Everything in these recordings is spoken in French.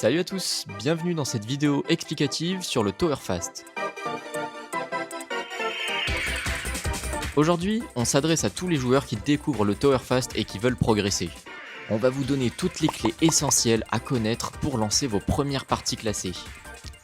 Salut à tous, bienvenue dans cette vidéo explicative sur le Tower Fast. Aujourd'hui, on s'adresse à tous les joueurs qui découvrent le Tower Fast et qui veulent progresser. On va vous donner toutes les clés essentielles à connaître pour lancer vos premières parties classées.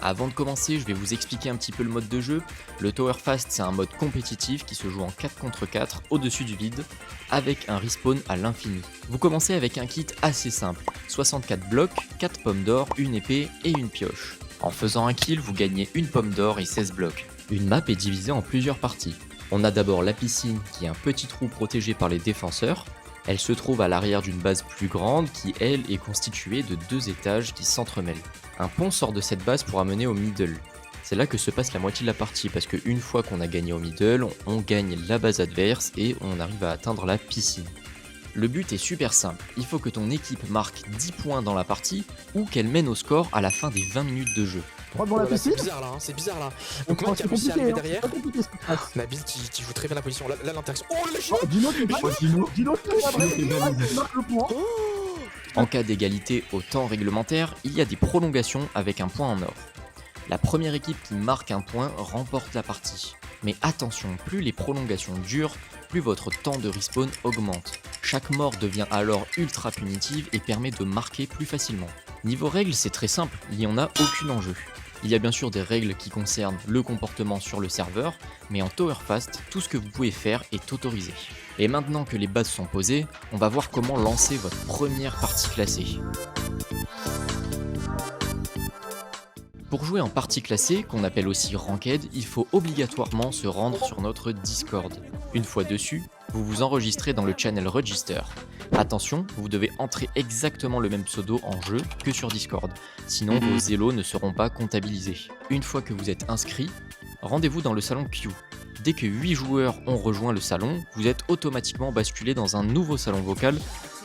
Avant de commencer, je vais vous expliquer un petit peu le mode de jeu. Le Tower Fast, c'est un mode compétitif qui se joue en 4 contre 4 au-dessus du vide, avec un respawn à l'infini. Vous commencez avec un kit assez simple, 64 blocs, 4 pommes d'or, une épée et une pioche. En faisant un kill, vous gagnez une pomme d'or et 16 blocs. Une map est divisée en plusieurs parties. On a d'abord la piscine qui est un petit trou protégé par les défenseurs. Elle se trouve à l'arrière d'une base plus grande qui, elle, est constituée de 2 étages qui s'entremêlent. Un pont sort de cette base pour amener au middle. C'est là que se passe la moitié de la partie parce qu'une fois qu'on a gagné au middle, on gagne la base adverse et on arrive à atteindre la piscine. Le but est super simple, il faut que ton équipe marque 10 points dans la partie ou qu'elle mène au score à la fin des 20 minutes de jeu. Droit devant la piscine. C'est bizarre là, c'est bizarre là. Donc moi qui a réussi à arriver derrière. Nabil qui joue très bien la position. Là l'interaction. Oh la chute. Dino marque le point. En cas d'égalité au temps réglementaire, il y a des prolongations avec un point en or. La première équipe qui marque un point remporte la partie. Mais attention, plus les prolongations durent, plus votre temps de respawn augmente. Chaque mort devient alors ultra punitive et permet de marquer plus facilement. Niveau règles, c'est très simple, il n'y en a aucun enjeu. Il y a bien sûr des règles qui concernent le comportement sur le serveur, mais en Tower Fast, tout ce que vous pouvez faire est autorisé. Et maintenant que les bases sont posées, on va voir comment lancer votre première partie classée. Pour jouer en partie classée, qu'on appelle aussi Ranked, il faut obligatoirement se rendre sur notre Discord. Une fois dessus, vous vous enregistrez dans le channel Register. Attention, vous devez entrer exactement le même pseudo en jeu que sur Discord, sinon vos élos ne seront pas comptabilisés. Une fois que vous êtes inscrit, rendez-vous dans le salon Q. Dès que 8 joueurs ont rejoint le salon, vous êtes automatiquement basculé dans un nouveau salon vocal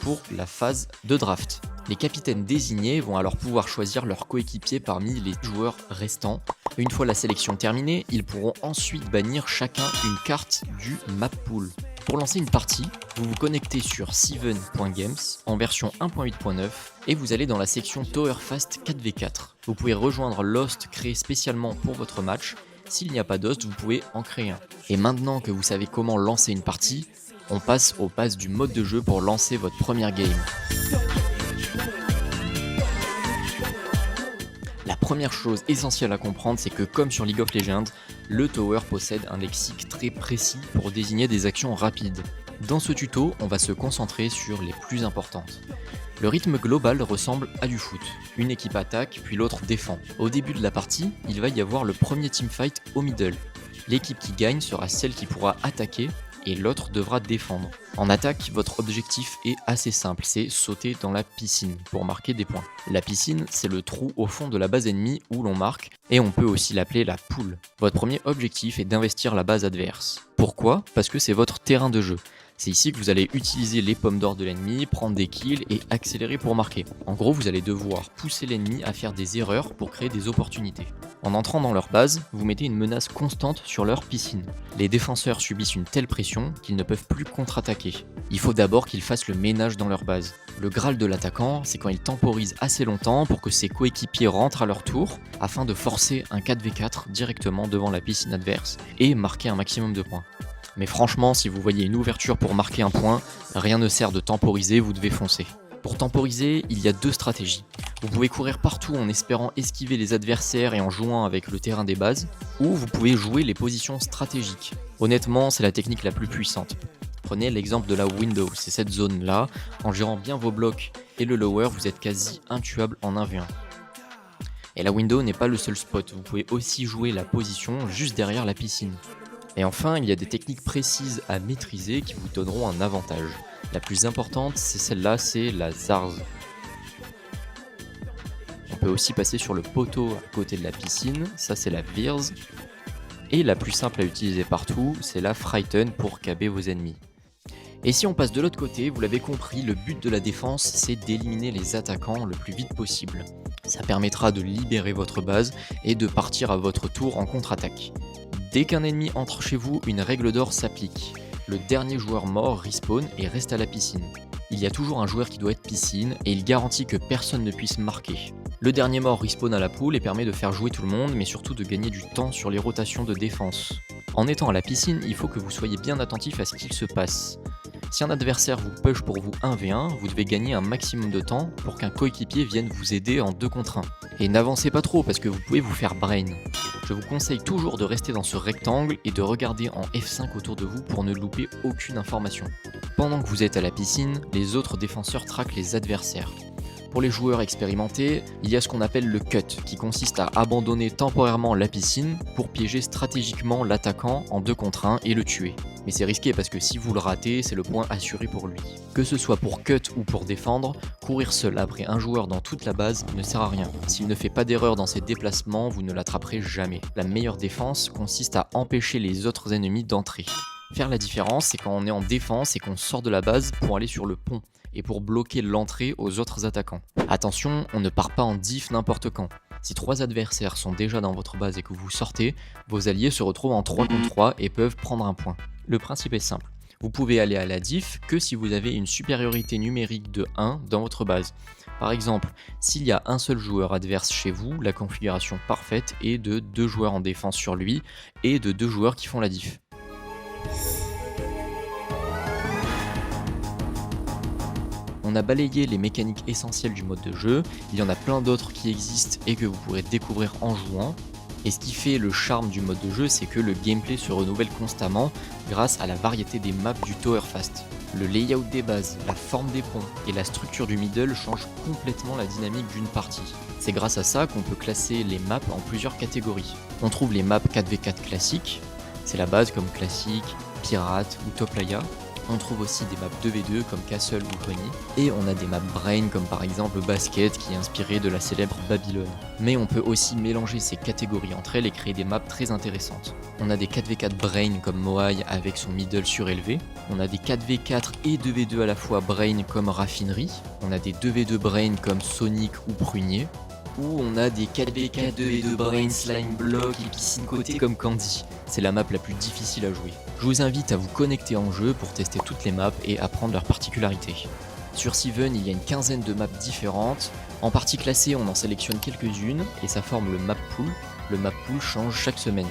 pour la phase de draft. Les capitaines désignés vont alors pouvoir choisir leur coéquipier parmi les joueurs restants. Une fois la sélection terminée, ils pourront ensuite bannir chacun une carte du map pool. Pour lancer une partie, vous vous connectez sur seven.games en version 1.8.9 et vous allez dans la section Tower Fast 4v4. Vous pouvez rejoindre l'host créé spécialement pour votre match. S'il n'y a pas d'host, vous pouvez en créer un. Et maintenant que vous savez comment lancer une partie, on passe aux bases du mode de jeu pour lancer votre première game. La première chose essentielle à comprendre, c'est que comme sur League of Legends, le Tower possède un lexique très précis pour désigner des actions rapides. Dans ce tuto, on va se concentrer sur les plus importantes. Le rythme global ressemble à du foot. Une équipe attaque, puis l'autre défend. Au début de la partie, il va y avoir le premier teamfight au middle. L'équipe qui gagne sera celle qui pourra attaquer, et l'autre devra défendre. En attaque, votre objectif est assez simple, c'est sauter dans la piscine pour marquer des points. La piscine, c'est le trou au fond de la base ennemie où l'on marque, et on peut aussi l'appeler la poule. Votre premier objectif est d'investir la base adverse. Pourquoi ? Parce que c'est votre terrain de jeu. C'est ici que vous allez utiliser les pommes d'or de l'ennemi, prendre des kills et accélérer pour marquer. En gros, vous allez devoir pousser l'ennemi à faire des erreurs pour créer des opportunités. En entrant dans leur base, vous mettez une menace constante sur leur piscine. Les défenseurs subissent une telle pression qu'ils ne peuvent plus contre-attaquer. Il faut d'abord qu'ils fassent le ménage dans leur base. Le graal de l'attaquant, c'est quand il temporise assez longtemps pour que ses coéquipiers rentrent à leur tour, afin de forcer un 4v4 directement devant la piscine adverse et marquer un maximum de points. Mais franchement, si vous voyez une ouverture pour marquer un point, rien ne sert de temporiser, vous devez foncer. Pour temporiser, il y a 2 stratégies. Vous pouvez courir partout en espérant esquiver les adversaires et en jouant avec le terrain des bases, ou vous pouvez jouer les positions stratégiques. Honnêtement, c'est la technique la plus puissante. Prenez l'exemple de la window, c'est cette zone-là. En gérant bien vos blocs et le lower, vous êtes quasi intuable en 1v1. Et la window n'est pas le seul spot, vous pouvez aussi jouer la position juste derrière la piscine. Et enfin, il y a des techniques précises à maîtriser qui vous donneront un avantage. La plus importante, c'est celle-là, c'est la Zarz. On peut aussi passer sur le poteau à côté de la piscine, ça c'est la Virz. Et la plus simple à utiliser partout, c'est la Frighten pour caber vos ennemis. Et si on passe de l'autre côté, vous l'avez compris, le but de la défense, c'est d'éliminer les attaquants le plus vite possible. Ça permettra de libérer votre base et de partir à votre tour en contre-attaque. Dès qu'un ennemi entre chez vous, une règle d'or s'applique. Le dernier joueur mort respawn et reste à la piscine. Il y a toujours un joueur qui doit être piscine et il garantit que personne ne puisse marquer. Le dernier mort respawn à la poule et permet de faire jouer tout le monde, mais surtout de gagner du temps sur les rotations de défense. En étant à la piscine, il faut que vous soyez bien attentif à ce qu'il se passe. Si un adversaire vous push pour vous 1v1, vous devez gagner un maximum de temps pour qu'un coéquipier vienne vous aider en 2 contre 1. Et n'avancez pas trop parce que vous pouvez vous faire brain. Je vous conseille toujours de rester dans ce rectangle et de regarder en F5 autour de vous pour ne louper aucune information. Pendant que vous êtes à la piscine, les autres défenseurs traquent les adversaires. Pour les joueurs expérimentés, il y a ce qu'on appelle le cut, qui consiste à abandonner temporairement la piscine pour piéger stratégiquement l'attaquant en 2 contre 1 et le tuer. Mais c'est risqué parce que si vous le ratez, c'est le point assuré pour lui. Que ce soit pour cut ou pour défendre, courir seul après un joueur dans toute la base ne sert à rien. S'il ne fait pas d'erreur dans ses déplacements, vous ne l'attraperez jamais. La meilleure défense consiste à empêcher les autres ennemis d'entrer. Faire la différence, c'est quand on est en défense et qu'on sort de la base pour aller sur le pont et pour bloquer l'entrée aux autres attaquants. Attention, on ne part pas en diff n'importe quand. Si 3 adversaires sont déjà dans votre base et que vous sortez, vos alliés se retrouvent en 3 contre 3 et peuvent prendre un point. Le principe est simple. Vous pouvez aller à la diff que si vous avez une supériorité numérique de 1 dans votre base. Par exemple, s'il y a un seul joueur adverse chez vous, la configuration parfaite est de 2 joueurs en défense sur lui et de 2 joueurs qui font la diff. On a balayé les mécaniques essentielles du mode de jeu, il y en a plein d'autres qui existent et que vous pourrez découvrir en jouant. Et ce qui fait le charme du mode de jeu, c'est que le gameplay se renouvelle constamment grâce à la variété des maps du Tower Fast. Le layout des bases, la forme des ponts et la structure du middle changent complètement la dynamique d'une partie. C'est grâce à ça qu'on peut classer les maps en plusieurs catégories. On trouve les maps 4v4 classiques, c'est la base comme classique, pirate ou top layer. On trouve aussi des maps 2v2 comme Castle ou Pony, et on a des maps Brain comme par exemple Basket qui est inspiré de la célèbre Babylone. Mais on peut aussi mélanger ces catégories entre elles et créer des maps très intéressantes. On a des 4v4 Brain comme Moai avec son middle surélevé, on a des 4v4 et 2v2 à la fois Brain comme Raffinerie, on a des 2v2 Brain comme Sonic ou Prunier, ou on a des 4v4 2v2 Brain, Slime Block et Piscine Côté comme Candy. C'est la map la plus difficile à jouer. Je vous invite à vous connecter en jeu pour tester toutes les maps et apprendre leurs particularités. Sur Seven, il y a une quinzaine de maps différentes. En partie classée, on en sélectionne quelques-unes et ça forme le map pool. Le map pool change chaque semaine.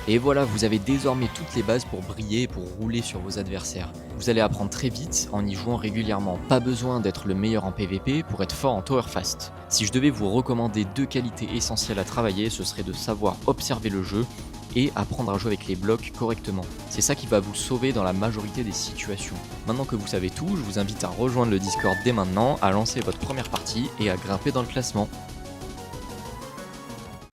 Et voilà, vous avez désormais toutes les bases pour briller et pour rouler sur vos adversaires. Vous allez apprendre très vite en y jouant régulièrement. Pas besoin d'être le meilleur en PvP pour être fort en Tower Fast. Si je devais vous recommander 2 qualités essentielles à travailler, ce serait de savoir observer le jeu et apprendre à jouer avec les blocs correctement. C'est ça qui va vous sauver dans la majorité des situations. Maintenant que vous savez tout, je vous invite à rejoindre le Discord dès maintenant, à lancer votre première partie et à grimper dans le classement.